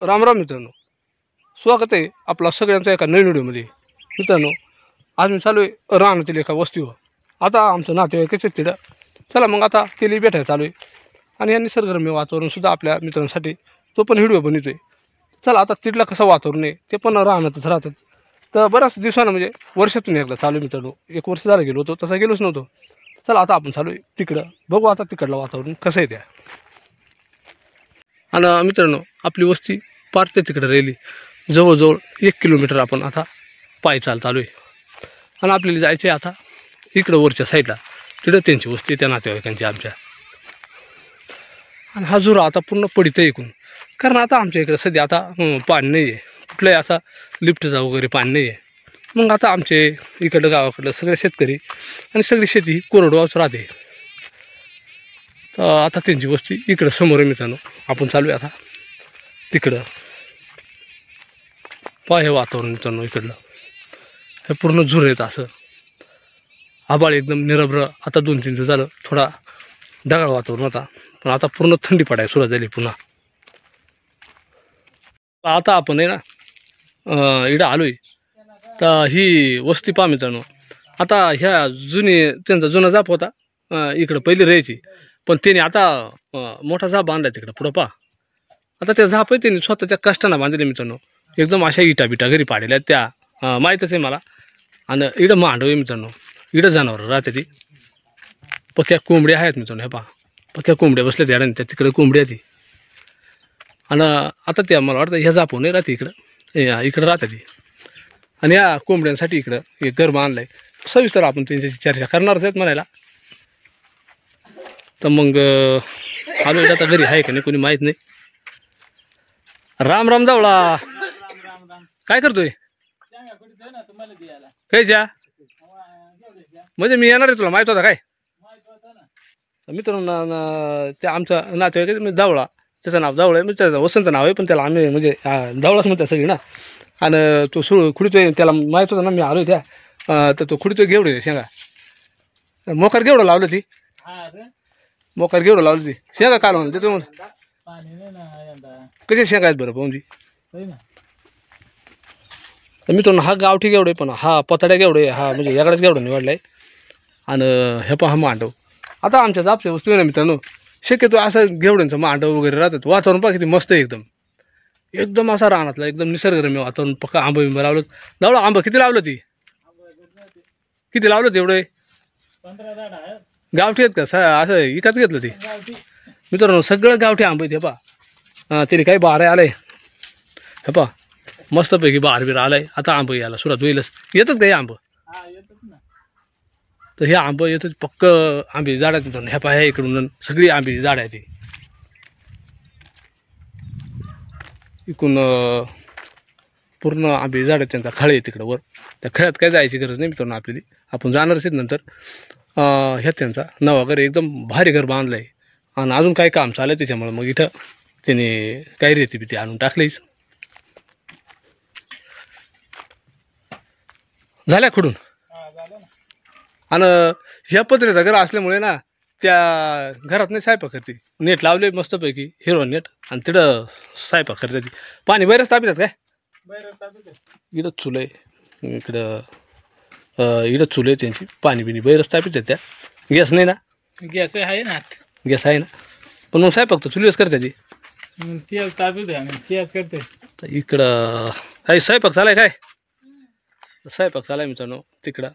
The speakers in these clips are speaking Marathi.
रामराम मित्रांनो, स्वागत आहे आपला सगळ्यांचा एका नवीन व्हिडिओमध्ये. मित्रांनो, आज मी चालू आहे रानातील एका वस्तीवर. आता आमचं नातेवाईकच आहे तिथं. चला मग आता तिला भेटायला चालू आहे आणि या निसर्गरम्य वातावरणसुद्धा आपल्या मित्रांसाठी तो पण व्हिडिओ बनवतो आहे. चला आता तिथलं कसं वातावरण आहे ते पण राहणारच राहतात. तर बऱ्याच दिवसानं म्हणजे वर्षातून एकदा चालू आहे मित्रांनो. 1 वर्ष झालं गेलो होतो, तसा गेलोच नव्हतो. चला आता आपण चालू आहे तिकडं, बघू आता तिकडलं वातावरण कसं आहे त्या. आणि मित्रांनो, आपली वस्ती पार ते तिकडे राहिली. जवळजवळ 1 किलोमीटर आपण आता पायी चालू आहे. आणि आपल्याला जायचं आहे आता इकडं वरच्या साईडला. तिथं त्यांची वस्ती त्या नातेवाईकांची आमच्या. आणि हा जुरा आता पूर्ण पडित आहे ऐकून, कारण आता आमच्या इकडे सध्या आता पाणी नाही आहे, कुठलंही असा लिफ्टचा वगैरे पाणी नाही आहे. मग आता आमचे इकडं गावाकडलं सगळे शेतकरी आणि सगळी शेती ही कोरडवाहूच राहते. तर आता त्यांची वस्ती इकडं समोर आहे मित्रांनो. आपण चालू आहे आता तिकडं. पहा हे वातावरण मित्रांनो इकडलं, हे पूर्ण झुर येत असं. आबाळ एकदम निरभ्र. आता 2-3 दिवस झालं थोडा ढगाळ वातावरण होता, पण आता पूर्ण थंडी पडायला सुरुवात झाली पुन्हा. आता आपण आहे ना इकडं आलो आहे. तर ही वस्ती पहा मित्रांनो. आता ह्या त्यांचा जुना जाप होता, इकडं पहिली राहायची, पण त्याने आता मोठा झाप बांधला तिकडं पुढं पहा. आता त्या झाप आहे त्यांनी स्वतःच्या कष्टानं बांधले मित्रांनो. एकदम अशा इटा घरी पाडलेल्या त्या माहीतच आहे मला. आणि इकडं मांडव आहे मित्रांनो, इकडं जनावरं राहते ती. पक्या कोंबड्या आहेत मित्रांनो. हे पहा, पक्या कोंबड्या बसल्या त्या त्या तिकडे कोंबड्या ती. आणि आता त्या मला वाटतं ह्या झापून नाही राहते इकडं राहते ती. आणि या कोंबड्यांसाठी इकडं एक घर बांधलं आहे. सविस्तर आपण त्यांच्याशी चर्चा करणारच आहेत म्हणायला. तर मग आलो आता घरी आहे का नाही कोणी माहीत नाही. राम राम जावळा, काय करतोय? कायच्या म्हणजे मी येणार आहे, तुला माहीत होता काय? मित्रांनो, त्या आमचा नातेवाईक जावळा, त्याचं नाव जावळं आहे. त्याचं वसंत नाव आहे, पण त्याला आम्ही म्हणजे जावळाच म्हणतात सगळी ना. आणि तो खुडीतोय, त्याला माहीत होता ना मी आलो त्या. तर तो खुडीतोय घेवडे शेंगा. मोकार घेवडं लावलं ती, मोकार घेवडं लावलं ती शेंगा काल म्हणून त्याचं कसे शेंगा आहेत बरं पाहून ती. मित्रांनो, हा गावठी घेवडे, पण हा पताड्या घेवडे, हा म्हणजे याकडेच घेवडं निवडला आहे. आणि हे पहा मांडव. आता आमच्या जापच्या वस्तू आहे ना मित्रांनो, शक्यतो असं घेवड्यांचं मांडव वगैरे राहतात. वातावरण पहा किती मस्त आहे एकदम. एकदम असा रानातला एकदम निसर्गरम्य वातावरण. पक्का आंबा बिंबा लावलं. लावलं आंबा किती लावलं ती? किती लावलं तेवढं? 15 गावठी आहेत का? असं इकत घेतलं ती? मित्रांनो, सगळं गावठी आंबा आहेत. हे पहा, तरी काही बारा आलंय. हे पहा, मस्तपैकी बार बिर आलाय. आता आंबा यायला सुरुवात होईलच. येतात का हे आंबं? तर हे आंबं येतात पक्क आंबे झाड आहेत मित्रांनो. ह्या पहा, ह्या इकडून सगळी आंबेची झाड आहे ती. इकडून पूर्ण आंबे झाड आहेत, त्यांचा खळे आहे तिकडं वर. त्या खळ्यात काय जायची गरज नाही मित्रांनो आपल्याला. आपण जाणारच आहेत नंतर. ह्यात त्यांचा नवा घर एकदम भारी घर बांधलं आहे. आणि अजून काय काम चाललं आहे त्याच्यामुळे मग इथं त्याने काही रेती बिती आणून टाकलीच. झाल्या खुडून. आणि ह्या पत्र्याचं घर असल्यामुळे ना त्या घरात नाही स्वयंपाक करते. नेट लावले मस्तपैकी हिरवा नेट, आणि तिथं स्वयंपाक करते ती. पाणी बाहेरच तापितात काय? इकडं चुलं आहे, इकडं चुलं आहे त्यांची. पाणी बिणी बाहेरच तापितात त्या. गॅस नाही ना? गॅस आहे ना. गॅस आहे ना, पण मग स्वयंपाक तर चुलीवरच करते ती. करते. तर इकडं काही स्वयंपाक चालाय काय? स्वयंपाक चालाय मित्रांनो तिकडं.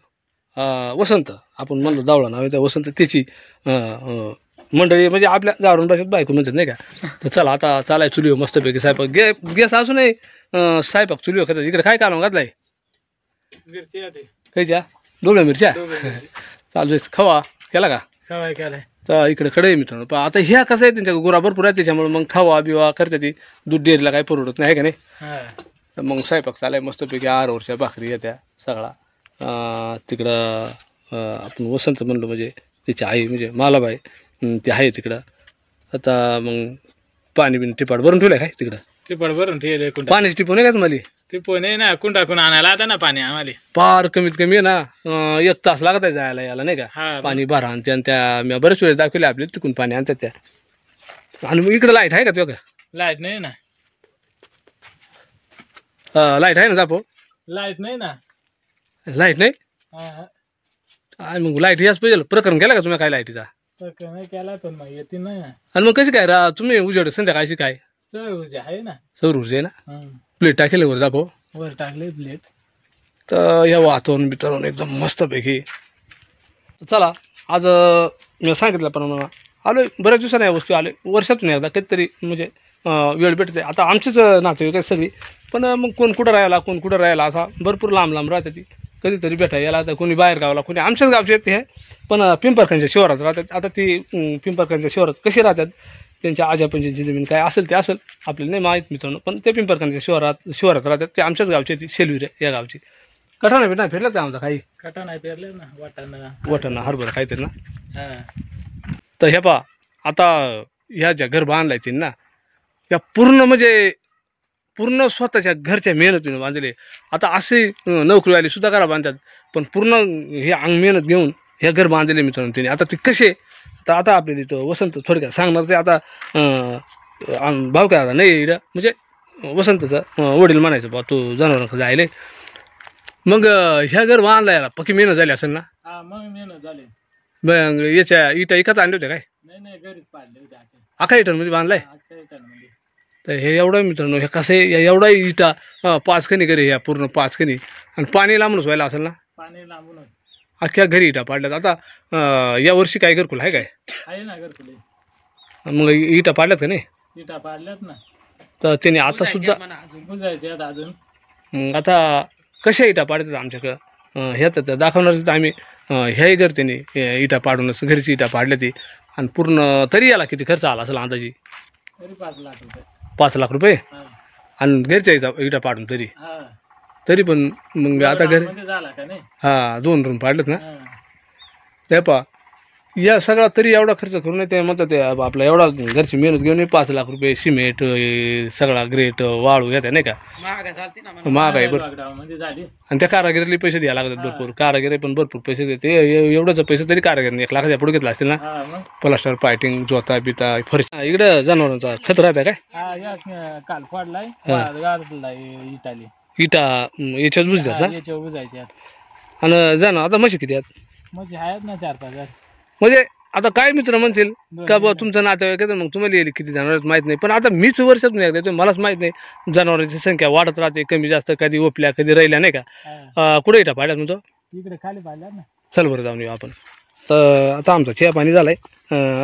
वसंत, आपण म्हणलो जावळा नाव आहे त्या वसंत, त्याची मंडळी म्हणजे आपल्या गावरान भाषेत बायको म्हणतात नाही का. तर चला आता चालाय चुलीवर मस्तपैकी स्वयंपाक. गॅस असूनही स्वयंपाक चुलीवर करतात. इकडे काय कालवून घातलाय? खायच्या डोबळ्या मिरच्या चालू आहे. खवा केला का? खवा केलाय. तर इकडे कडे आहे मित्रांनो. पण आता ह्या कसं आहे, त्यांच्या गुरा भरपूर आहे त्याच्यामुळे मग खवा बिवा करते ती. दूध डेअरीला काही परवडत नाही का नाही. तर मग स्वयंपाक चालाय मस्तपैकी. 8 भाकरी येत्या सगळा. तिकडं आपण वसंत म्हणलो म्हणजे त्याची आई म्हणजे मालाबाई ती आहे तिकडं. आता मग पाणी बिन टिपाट भरून ठेवलं काय तिकडं? टिपाट भरून ठेवले. पाण्याची टिपू नाही का तुम्हाला? टिपू नाही ना, कुंडाकून आणायला आता ना पाणी आम्हाला. पार कमीत कमी आहे ना 1 तास लागत आहे जायला याला नाही का. पाणी भरा आणि त्या मी बरेच वेळेस दाखवले आपले तिकून पाणी आणतात त्या. आणि मग इकडं लाईट आहे का तुझ्या? लाईट नाही ना. लाईट आहे ना जापो? लाईट नाही ना. लाईट नाही? हा हा. आणि मग लाईट याच पाहिजे. प्रकरण केला का तुम्ही काय लाईटीचा? तर नाही केला पण मग येते ना. आणि मग कशी काय तुम्ही उजेड संध्याकाळची काय सर ऊर्जा आहे ना. सौर ऊर्जा आहे ना? हं. प्लेट टाकेल वर जापो. वर टाकले प्लेट. तर या वातावरण बितावरण एकदम मस्तपैकी. चला आज मी सांगितल्याप्रमाणे आलो बऱ्याच दिवसांनी या वस्तू आले. वर्षातून एकदा कधीतरी म्हणजे वेळ भेटते. आता आमचीच नातेवाईक आहेत सगळी. पण मग कोण कुठं राहायला असा भरपूर लांब लांब राहते ती. कधीतरी भेटायला याला तर कोणी बाहेर गावाला, कोणी आमच्याच गावचे आहेत ते. पण पिंपरखांच्या शिवारात राहतात. आता ती पिंपरखांच्या शिवारात कशी राहतात, त्यांच्या आजापंजींची जमीन काय असेल ते असेल, आपल्याला नाही माहीत मित्रांनो. पण ते पिंपरखांच्या शिवारात राहतात. ते आमच्याच गावचे ती शेलवीर या गावची. कठाणा बिटा फिरलं का आमचा काही? कटा नाही पेरले ना. वाटाणा हरभरा काहीतरी ना. हा. तर हे पहा आता ह्या ज्या घर बांधलाय त्यांनी ना, या पूर्ण म्हणजे पूर्ण स्वतःच्या घरच्या मेहनतीने बांधले. आता असे नोकरीवाले सुद्धा घरा बांधतात, पण पूर्ण हे अंग मेहनत घेऊन हे घर बांधले मित्रांनो त्यांनी. आता ते कसे आता आपल्याला इथं वसंत थोडक्यात सांगणार ते. आता भाव काय आता नाही इकडं म्हणजे वसंतचं वडील म्हणायचं बा तू जनावरांकडे जायले. मग ह्या घर बांधला याला पक्की मेहनत झाली असेल ना? हा मग मेहनत झाली. मग याच्या इटा एकाच आणल्या होत्या काय? नाही घरीच पाडले होते. अख्खा इटांमध्ये बांधलाय? मध्ये. तर हे एवढं मित्रांनो हे कसं आहे, एवढा इटा 5 खणी घरी ह्या पूर्ण 5 खणी. आणि पाणी लांबूनच व्हायला असेल ना? पाणी लांबूनच. अख्ख्या घरी इटा पाडल्यात. आता या वर्षी काय घरकुल आहे काय? आहे ना घरकुले. मग इटा पाडल्यात का नाही? इटा पाडल्यात ना. तर त्याने आता सुद्धा बुजायचे अजून. मग आता कशा इटा पाडतात आमच्याकडं ह्याच दाखवणार आम्ही. ह्याही घर त्यांनी इटा पाडूनच घरची इटा पाडल्या ती. आणि पूर्ण तरी याला किती खर्च आला असेल अंदाजी? तरी 5 लाख रुपये. 5 लाख रुपये. हा. आणि घरच्या इटा पाडून तरी हा. तरी पण मग आता घर मध्ये झाला का नाही? हा 2 रूम पाडलेत ना. हा. ते पहा या सगळा तरी एवढा खर्च करून ते म्हणतात ते आपला एवढा घरची मेहनत घेऊन 5 लाख रुपये सिमेंट सगळा ग्रेट वाळू येते नाही का? महागाई बरं. मध्ये झाली. आणि त्या कारागिरीला पैसे द्यायला लागतात भरपूर. कारागिरी पण भरपूर पैसे देते. एवढंच पैसे तरी कारागिरीने 1 लाखाच्या पुढे घेतला असतील ना. हा मग. प्लास्टर पायटिंग जोता बिता फरशी. इकडं जनावरांचा खत राहतं काय? हा या काल फोडलाय. गाडलाय इटाली. इटा याच्याच बुजतात ना. याच्यावर बुजायचे. आणि जाणं आता म्हशी किती आहेत? म्हणजे आहेत ना 4-5 हजार. म्हणजे आता काय मित्र म्हणतील का बुवा तुमचं नातेवाईक आहे, मग तुम्हाला येईल किती जनावर माहीत नाही. पण आता मीच वर्षातून एकदा येतो, मलाच माहीत नाही. जनावरांची संख्या वाढत राहते, कमी जास्त, कधी ओपल्या कधी राहिल्या नाही का? कुठे इटा पाड्यात म्हणतो? इकडे खाली पाडल्या ना. चल बरं जाऊन येऊ आपण. तर आता आमचा चहा पाणी झालाय.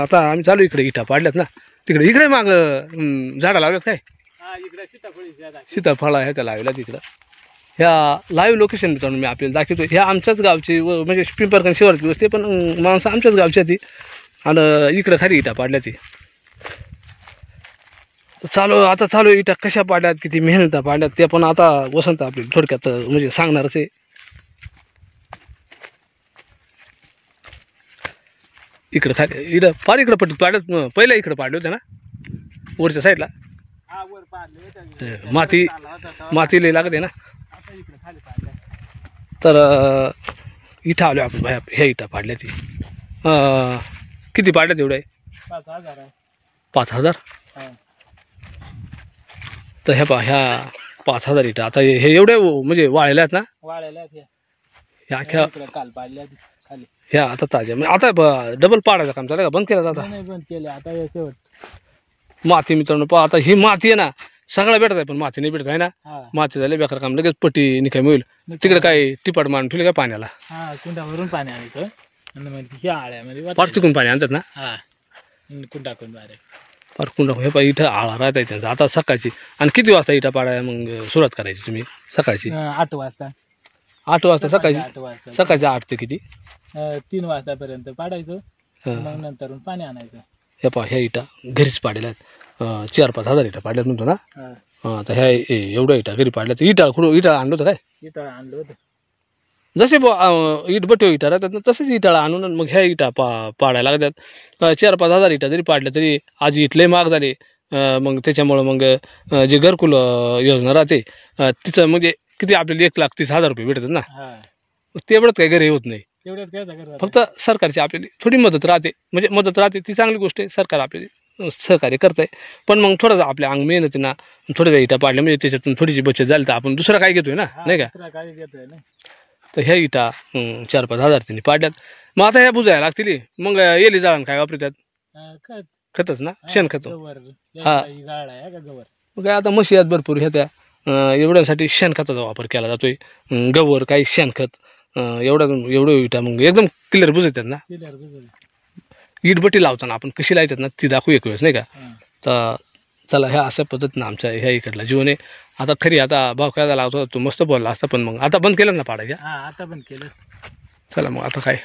आता आम्ही चालू इकडे इटा पाडल्यात ना. इकडे माग झाडं लावल्यात काय? हा इकडे सीताफळी. सीताफळ आहे त्या लावल्या तिकडं. ह्या लाईव्ह लोकेशन मित्रांनो मी आपल्याला दाखवतो. ह्या आमच्याच गावची म्हणजे पिंपरखान शिवारची वस्ती, पण माणसं आमच्याच गावची ती. आणि इकडं खाली इटा पाडल्या ती. चालू इटा कशा पाडल्यात, किती मेहनत पाडल्यात ते पण आता वसंत आपली थोडक्यात म्हणजे सांगणारच आहे. इकडं खाली इकडं पट्टीत पाडल्यात. पहिल्या इकडं पाडले होते ना वरच्या साईडला. हा वर पाडले. माती लई लागते ना. इकडे खाली पाडल्या. तर इटा आलो आपण बाया. ह्या इटा पाडल्या ती. किती पाडल्यात एवढ्या? 5,000 आहे. 5,000. हा. तर ह्या 5,000 इटा आता हे एवढ्या म्हणजे वाळल्या आहेत ना. वाळल्या ह्या अख्ख्या काल पाडल्या खाली. ह्या आता ताज्या म्हणजे आता डबल पाडायचं काम चालेल का? बंद केलं आता? नाही बंद केले आता. हे शेवट माती मित्रांनो पहा. आता ही माती आहे ना सगळा भेटत आहे, पण माती नाही भेटत आहे ना. हा. माती झाले बेकार काम. लगेच पट्टी निकामी होईल. तिकडे काय टिपाट मारून ठेवले काय पाण्याला? हा कुंडावरून पाणी आणायचं आणि मग ह्या आळ्यामध्ये फार तिकून पाणी आणतात ना. हा कुंडाकून बाहेर. फार कुंडा हे पाहिजे इथं आळा राहता त्यांचा. आता सकाळची आणि किती वाजता इटा पाडाय मग सुरुवात करायची तुम्ही? सकाळची 8 वाजता. 8 वाजता सकाळची. 8 वाजता. सकाळच्या 8 ते किती? 3 वाजतापर्यंत पाडायचं. मग नंतरून पाणी आणायचं. हे पहा ह्या इटा घरीच पाडलेल्या आहेत. 4-5 हजार इटा पाडल्यात म्हणतो ना. हा. तर ह्या एवढ्या इटा घरी पाडल्यात. इटा आणलं होतं काय? इटाळ आणलं होतं. जसे इट बट्टे इटा राहतात ना तसेच इटाळा आणून मग ह्या इटा पाडायला लागतात. 4-5 हजार इटा जरी पाडल्या तरी आज इट लय महाग झाले. मग त्याच्यामुळं मग जे घरकुल योजना राहते तिचं म्हणजे किती आपल्याला 1,30,000 रुपये भेटतात ना. हा. तेवढंच काही घरी होत नाही. तेवढ्यात काय फक्त सरकारची आपल्याला थोडी मदत राहते. म्हणजे मदत राहते ती चांगली गोष्ट आहे. सरकार आपल्याला सहकार्य करताय. पण मग थोडं आपल्या अंग मेहनतीनं थोड्या इटा पाडल्या म्हणजे त्याच्यातून थोडीशी बचत झाली तर आपण दुसरं काय घेतोय ना, नाही का. दुसरा काही घेतोय ना. तर ह्या इटा 4-5 हजार त्यांनी पाडल्यात. मग आता ह्या बुजायला लागतील. मग येली जाळण काय वापरतात? खत खतच ना, शेणखत. गवर हा. गाळ आहे का गवर. मग काय आता म्हशी आहेत भरपूर ह्या त्या एवढ्यासाठी शेणखताचा वापर केला जातोय. गवर काही शेणखत एवढं इटा मग एकदम क्लिअर बुजतात ना. केल्यावर गुजर. इटबट्टी लावताना आपण कशी लावतात ना ती दाखवू एक वेळेस, नाही का. तर चला ह्या अशा पद्धतीनं आमच्या ह्या इकडला जीवन आहे. आता खरी आता भाव काय लावतो तो मस्त बोलला असता, पण मग आता बंद केलं ना पाडायच्या. हा आता पण केलं. चला मग आता काय.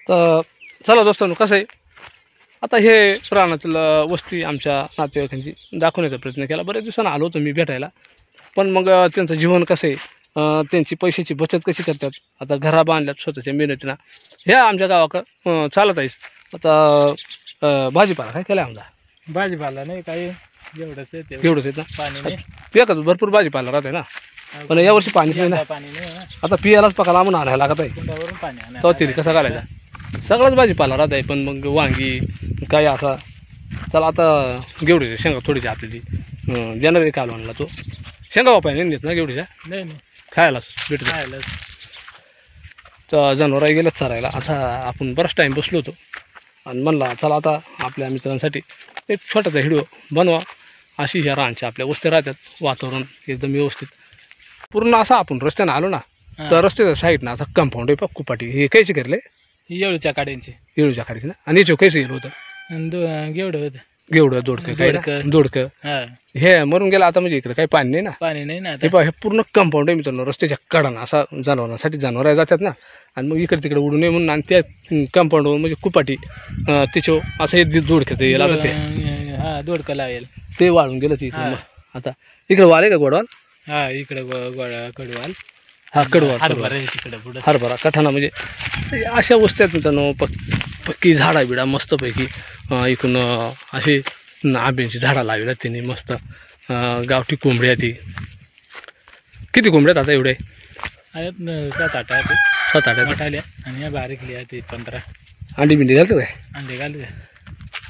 तर चला दोस्तांनो, कसं आहे आता हे रानातील वस्ती आमच्या नातेवाईकांची दाखवण्याचा प्रयत्न केला. बऱ्याच दिवसांना आलो होतो मी भेटायला, पण मग त्यांचं जीवन कसं आहे, त्यांची पैशाची बचत कशी करतात. आता घरा बांधल्यात स्वतःच्या मेहनतीनं. ह्या आमच्या गावाकडं चालत आहेस. आता भाजीपाला काय केला आमचा. भाजीपाला नाही काही एवढंच आहे ते. एवढंच आहेत ना. पाणी नाही. पियाकच भरपूर भाजीपाला राहते ना, पण यावर्षी पाणीच नाही ना. पाणी नाही ना. आता पियालाच पका लांबून आणायला लागत आहे. कुंडावरून पाणी आणायला. तो तिरी कसा घालायचा. सगळाच भाजीपाला राहत आहे, पण मग वांगी काय असा. चला आता गेवडीच्या शेंगा थोडीशी आपली जनरली कालवणला तो शेंगा वापायला नाही ना गेवडीच्या. नाही नाही खायला भेटत. खायला. तर जनावरही गेलं चरायला. आता आपण बराच टाईम बसलो होतो आणि म्हणला चला आता आपल्या मित्रांसाठी एक छोटासा व्हिडिओ बनवा. अशी ह्या रानच्या आपल्या वस्त्या राहतात, वातावरण एकदम व्यवस्थित पूर्ण असं. आपण रस्त्यानं आलो ना तर रस्त्याच्या साईडनं असा कंपाऊंड आहे कुपाटी. हे कैसे करले येळूच्या काड्यांची. येळूच्या खाडीची ना. आणि याच्यावर कैसे गेलं होतं. गेवढं होतं. गेवढं दोडकं काय ना? दोडकं हा. हे मरून गेलं. आता म्हणजे इकडे काही पाणी नाही ना. पाणी नाही ना आता. हे पहा हे पूर्ण कंपाऊंड आहे मित्रांनो, रस्त्याच्या कडानं असा. जनावरांसाठी जनावर जातात ना, आणि मग इकडे तिकडे उडू नये म्हणून. आणि त्या कंपाऊंडवर म्हणजे कुपाटी त्याच्यावर असं हे दोडकं ते लागत ते. हा दोडकं लावेल ते वाळून गेलं तिकडे. आता इकडे वाल आहे का गोडवाल. हा इकडे गोळा कडवाल. हा कडवाल. हरभरा आहे तिकडे पुढे. हरभरा कठाणा म्हणजे अशा वस्त्या आहेत मित्रांनो. पक्की झाडा बिडा मस्तपैकी इकडून अशी आंब्याची झाडं लावल्यात त्यांनी मस्त. गावठी कोंबड्या ती किती कोंबड्यात आता एवढे आहेत 7-8 आहेत. 7-8 आहेत. मोठाल्या आणि या बारीकली आहे ते 15. अंडी बिंडी घालतं काय. अंडे घालते.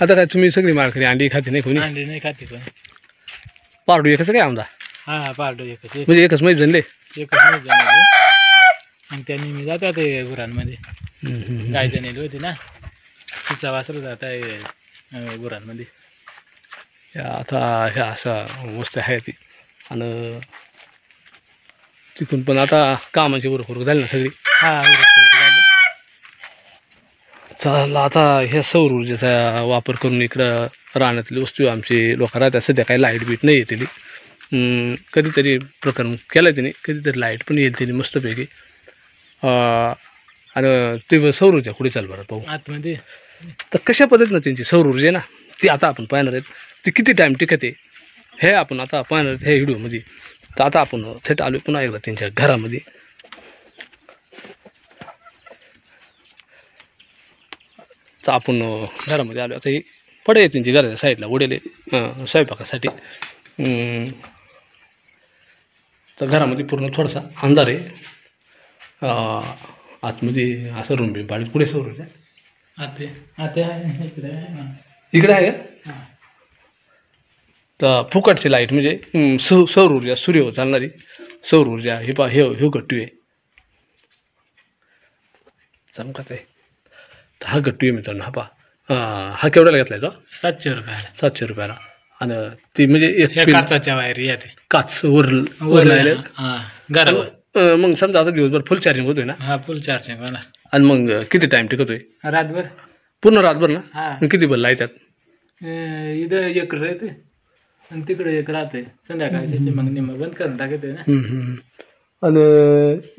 आता काय तुम्ही सगळी माळकरी अंडी खाते नाही कोणी. अंडे नाही खाते पण. पारडू एकच काय आमदा. हा पारडो एकच. म्हणजे एकच माहीत जनले. एकच नाही जणले. आणि त्यांनी मी जातात ते गुरांमध्ये. गाय जणेली होती ना, तिचा वासरू जात आहे गुरांमध्ये. आता ह्या अशा वस्त्या आहे ती. आणि तिकडून पण आता कामाची उरक झाली ना सगळी. हा चला आता ह्या सौर ऊर्जेचा वापर करून इकडं राहण्यातली वस्तू आमची लोक राहतात. सध्या काही लाईट बीट नाही येते. कधीतरी प्रकरण केलं त्याने, कधीतरी लाईट पण येईल त्याने मस्तपैकी. आणि ते सौर ऊर्जा कुठे चाल बरं पाहू आतमध्ये. तर कशा पद्धतीनं त्यांची सौर ऊर्जा ना ती आता आपण पाहणार आहेत. ती किती टाईम टिकते हे आपण आता पाहणार आहेत ह्या व्हिडिओमध्ये. तर आता आपण थेट आलो पुन्हा एकदा त्यांच्या घरामध्ये. तर आपण घरामध्ये आलो. आता ही पडे त्यांची घराच्या साईडला उडेले स्वयंपाकासाठी. तर घरामध्ये पूर्ण थोडासा अंधार आहे. आतमध्ये असं रूम बिम पाडली. पुढे सौर ऊर्जा इकडे आहे का. तर फुकटची लाईट म्हणजे सौर ऊर्जा, सूर्य चालणारी सौर ऊर्जा. हे पा हे गट्टू आहे चमकत आहे. तर हा गट्टू आहे मित्रांनो. हा पा हा केवढ्याला घेतला तो. 700 रुपयाला. 700 रुपयाला. आणि ती म्हणजे एक काचाच्या वायर येते. काच वर लायले. मग समजा आता दिवसभर फुल चार्जिंग होतोय ना. हा फुल चार्जिंग मला. आणि मग किती टाइम टिकतोय. रातभर. पूर्ण रातभर ना. हा किती भर लाईतात. इथं एक राहते आणि तिकडे एक राहते. संध्याकाळची मग निम बंद करून टाकते ना. आणि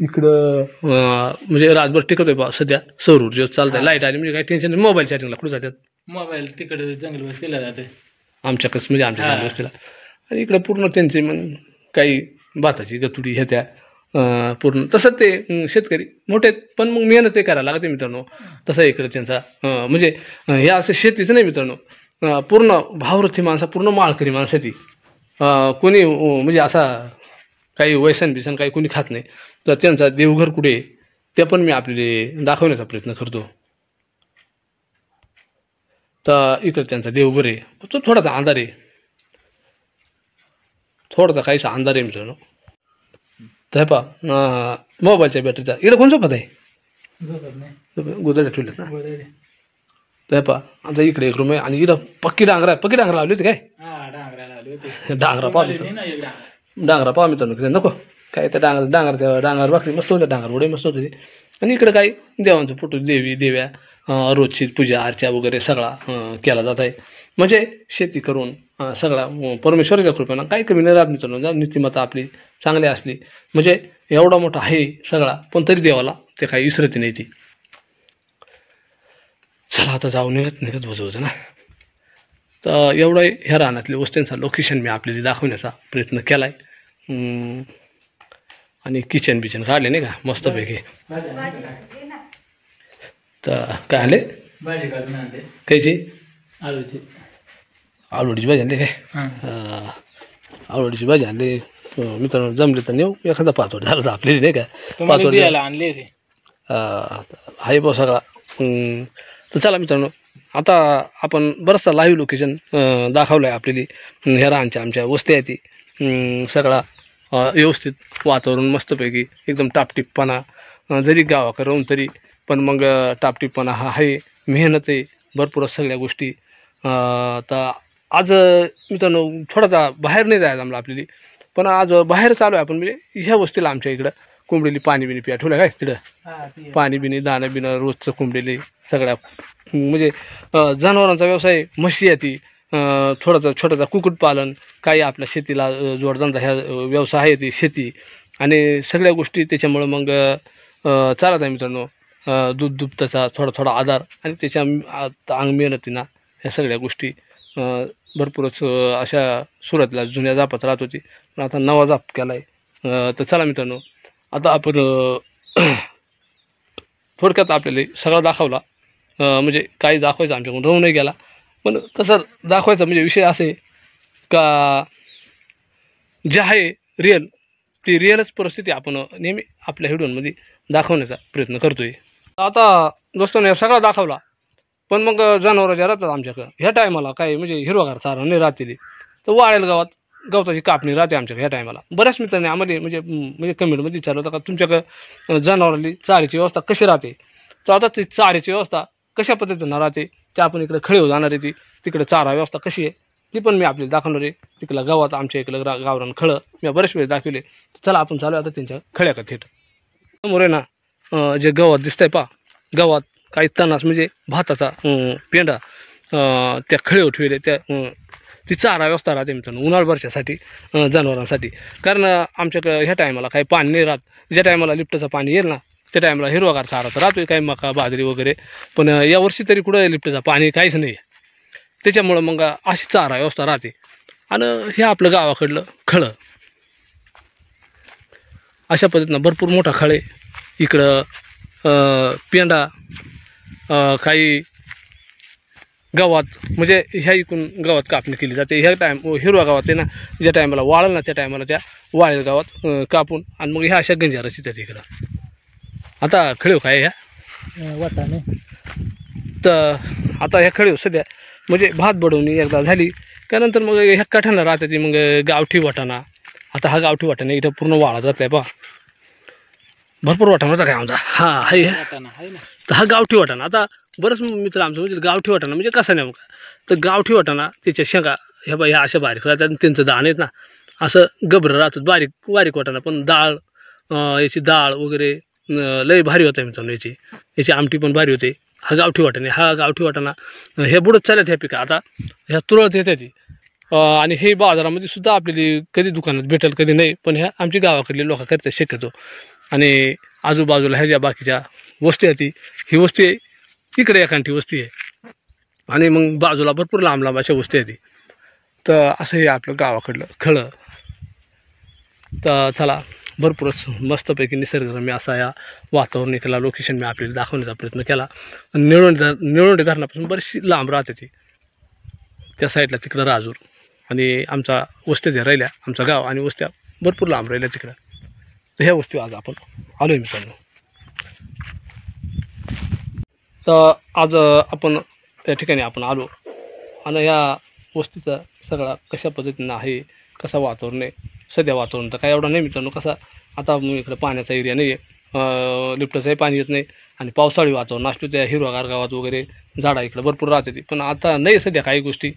इकडं म्हणजे रातभर टिकतोय बा सध्या सौर ऊर्जा चालतंय. लाईट आली म्हणजे काही टेन्शन नाही. मोबाईल चार्जिंगला कुठे जातात. मोबाईल तिकडे जंगल वस्तीला जाते. आमच्याकडे म्हणजे आमच्या जंगल वस्तीला. आणि इकडं पूर्ण त्यांचे मग काही भाताची गतुडी ह्या त्या पूर्ण तसं ते शेतकरी मोठे पण मग मेहनत ते करायला लागते मित्रांनो. तसं इकडं त्यांचा म्हणजे हे असं शेतीचं नाही मित्रांनो. पूर्ण भावरथी माणसं, पूर्ण माळकरी माणसं ती. कोणी म्हणजे असा काही व्यसन बिसन काही कोणी खात नाही. तर त्यांचा देवघर कुठे ते पण मी आपले दाखवण्याचा प्रयत्न करतो. तर इकडे त्यांचा देवघर आहे तो थोडासा अंधार आहे, थोडासा काहीसा अंधार आहे मित्रांनो. तर पा मोबाईलच्या बॅटरीचा इकडे कोण झोपत आहे, गोदड्या ठेवलेत ना. तर पा आता इकडे एक रूम आहे आणि इकडं पक्की डांगरा लावली होती काय, डांगरा पाहा मित्रांनो नको काय त्या डांगर भाकरी मस्त होत्या, डांगर वडे मस्त होते. आणि इकडे काही देवांचं फोटो देव्या रोजची पूजा अर्चा वगैरे सगळा केला जात आहे. म्हणजे शेती करून सगळा परमेश्वराच्या कृपेनं काही कमी नाही राहत मित्रांनो. नीतिमत्ता आपली चांगली असली म्हणजे एवढा मोठा आहे सगळा, पण तरी देवाला ते काही विसरती नाही ती. चला आता जाऊ निघत होतं ना. तर एवढं ह्या रानातल्या वस्तूंचा लोकेशन मी आपल्याला दाखवण्याचा प्रयत्न केला आहे. आणि किचन काढले नाही का मस्तपैकी. तर काय आले कायची आलूची भाजी आणली काय, आलूची भाजी आणली मित्रांनो. जमले तर नेऊ एखादा पाचवड झालं तर आपली नाही का पाचवड आणले हाय बा सगळा. तर चला मित्रांनो आता आपण बरंचसा लाईव्ह लोकेशन दाखवलं आहे आपल्याला. ह्या रानच्या आमच्या वस्ती आहे ती सगळा व्यवस्थित वातावरण मस्तपैकी एकदम टापटीपणा, जरी गावाकडे राहून तरी पण मग टापटीपणा हा आहे, मेहनत आहे भरपूर सगळ्या गोष्टी. तर आज मित्रांनो थोडासा बाहेर नाही जायचं आम्हाला आपल्याला, पण आज बाहेर चालू आहे आपण. म्हणजे ह्या वस्तीला आमच्या इकडं कोंबडीली पाणी बिणी प्या ठेवलं काय तिकडं पाणी बिणी दाणं बिणं रोजचं कोंबडीली सगळ्या. म्हणजे जनावरांचा व्यवसाय म्हशी आहे ती, थोडासा छोटासा कुक्कुटपालन, काही आपल्या शेतीला जोडधंदा ह्या व्यवसाय आहे ती शेती आणि सगळ्या गोष्टी. त्याच्यामुळं मग चालत आहे मित्रांनो. दूध दुभताचा थोडा आधार आणि त्याच्या अंग मेहनतीनं ह्या सगळ्या गोष्टी भरपूरच अशा सुरुवातीला जुन्या जापात राहत होती, पण आता नवा जाप केला आहे. तर चला मित्रांनो आता आपण थोडक्यात आपल्याला सगळा दाखवला. म्हणजे काही दाखवायचं आमच्याकडून राहून नाही गेला, पण कसं दाखवायचा म्हणजे विषय असे का जे आहे रिअल ती रिअलच परिस्थिती आपण नेहमी आपल्या व्हिडिओमध्ये दाखवण्याचा प्रयत्न करतो आहे. आता दोस्तांनी सगळा दाखवला, पण मग जनावरांच्या राहतात आमच्याकडं ह्या टायमाला काय म्हणजे हिरवागार चारा नाही राहते. तर वाळेल गावात गवताची कापणी राहते आमच्याकडे ह्या टायमाला. बऱ्याच मित्रांनी आम्हाला म्हणजे कमेंटमध्ये विचारलं होतं का तुमच्याकडं जनावरांनी चाऱ्याची व्यवस्था कशी राहते. तर आता ती चाऱ्याची व्यवस्था कशा पद्धतीनं राहते ते आपण इकडे खळेव जाणार आहे. ती तिकडे चारा व्यवस्था कशी आहे ती पण मी आपल्याला दाखवणार आहे. तिकडं गावात आमच्या इकडं गावरान खळं मी बरेच वेळ दाखवले. चला आपण चालू आता त्यांच्या खळ्या का थेट समोर आहे ना. जे गवत दिसतंय पा गावात काही तणास म्हणजे भाताचा पेंडा त्या खळेव ठेवले त्या ती चारा व्यवस्था राहते मित्रांनो उन्हाळभरच्यासाठी जनावरांसाठी. कारण आमच्याकडं ह्या टायमाला काही पाणी नाही राहत. ज्या टायमाला लिफ्टचं पाणी येईल ना त्या टायमाला हिरवागार चारा तर राहतोय काही मका बाजरी वगैरे, पण यावर्षी तरी कुठं लिफ्टचं पाणी काहीच नाही. त्याच्यामुळं मग अशी चारा व्यवस्था राहते. आणि हे आपलं गावाकडलं खळं अशा पद्धतीनं भरपूर मोठा खळे इकडं पेंडा काही गावात म्हणजे ह्या इकडून गावात कापणी केली जाते. ह्या हिरवा गावात आहे ना ज्या टायमाला वाळेल ना त्या टायमाला त्या वाळेल गावात कापून आणि मग ह्या अशा गंजाराची त्या तिकडं. आता खळीव काय ह्या वाटाणे. तर आता ह्या खळीव सध्या म्हणजे भात बडवणी एकदा झाली त्यानंतर मग ह्या काठानं राहते ती मग गावठी वाटाणा. आता हा गावठी वाटाणा इथं पूर्ण वाळा जात आहे बा भरपूर वाटाणाचा काय आमचा हा आहे. तर हा गावठी वाटाणा. आता बरंच मित्र आमचं म्हणजे गावठी वाटाणा म्हणजे कसा नेमका. तर गावठी वाटाणा त्याच्या शेंगा ह्या बा ह्या अशा बारीक राहतात त्यांचं दाण आहेत ना असं गबरं राहतात बारीक वाटाणा. पण डाळ याची डाळ वगैरे लय भारी होतं मित्रांनो. याची आमटी पण भारी होते. हा गावठी वाटाणे. हा गावठी वाटाणा हे बुडत चालत ह्या पिका आता ह्या तुरळत येते ती. आणि हे बाजारामध्ये सुद्धा आपल्याला कधी दुकानात भेटेल कधी नाही, पण ह्या आमची गावाकडली लोक करतात शक्यतो. आणि आजूबाजूला ह्या ज्या बाकीच्या वस्ती आहे ती ही वस्ती आहे इकडे एखादी वस्ती आहे आणि मग बाजूला भरपूर लांब लांब अशा वस्ती आहे ती. तर असं हे आपलं गावाकडलं खळं. तर चला भरपूरच मस्तपैकी निसर्गरम्य असा या वातावरण केला लोकेशन मी आपल्याला दाखवण्याचा प्रयत्न केला. निळवंडे धरणापासून बरीचशी लांब राहते ती त्या साईडला तिकडं राजूर आणि आमचा वस्त्या ज्या राहिल्या आमचं गाव आणि वस्त्या भरपूर लांब राहिल्या तिकडं. तर ह्या वस्ती आज आपण आलो आहे मित्रांनो. तर आज आपण या ठिकाणी आपण आलो आणि या वस्तीचा सगळा कशा पद्धतीनं आहे, कसा वातावरण आहे. सध्या वातावरण तर काय एवढं नाही मित्रांनो. कसा आता इकडं पाण्याचा एरिया नाही आहे, लिफ्टचंही पाणी येत नाही आणि पावसाळी वातावरण असतो त्या हिरवागार गावात वगैरे झाडा इकडं भरपूर राहते ती. पण आता नाही सध्या काही गोष्टी,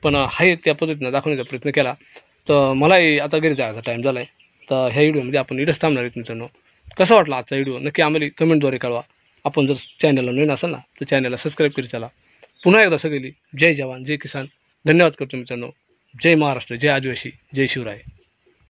पण आहे त्या पद्धतीनं दाखवण्याचा प्रयत्न केला. तर मलाही आता घरी जायचा टाईम झाला आहे. तर ह्या व्हिडिओमध्ये आपण इथंच थांबणार आहेत मित्रांनो. कसा वाटला आजचा व्हिडिओ नक्की आम्हाला कमेंटद्वारे कळवा. आपण जर चॅनलला नवीन असाल ना तर चॅनलला सबस्क्राईब करी चला. पुन्हा एकदा सगळी जय जवान जय किसान. धन्यवाद करतो मित्रांनो. जय महाराष्ट्र, जय आदिवासी, जय शिवराय.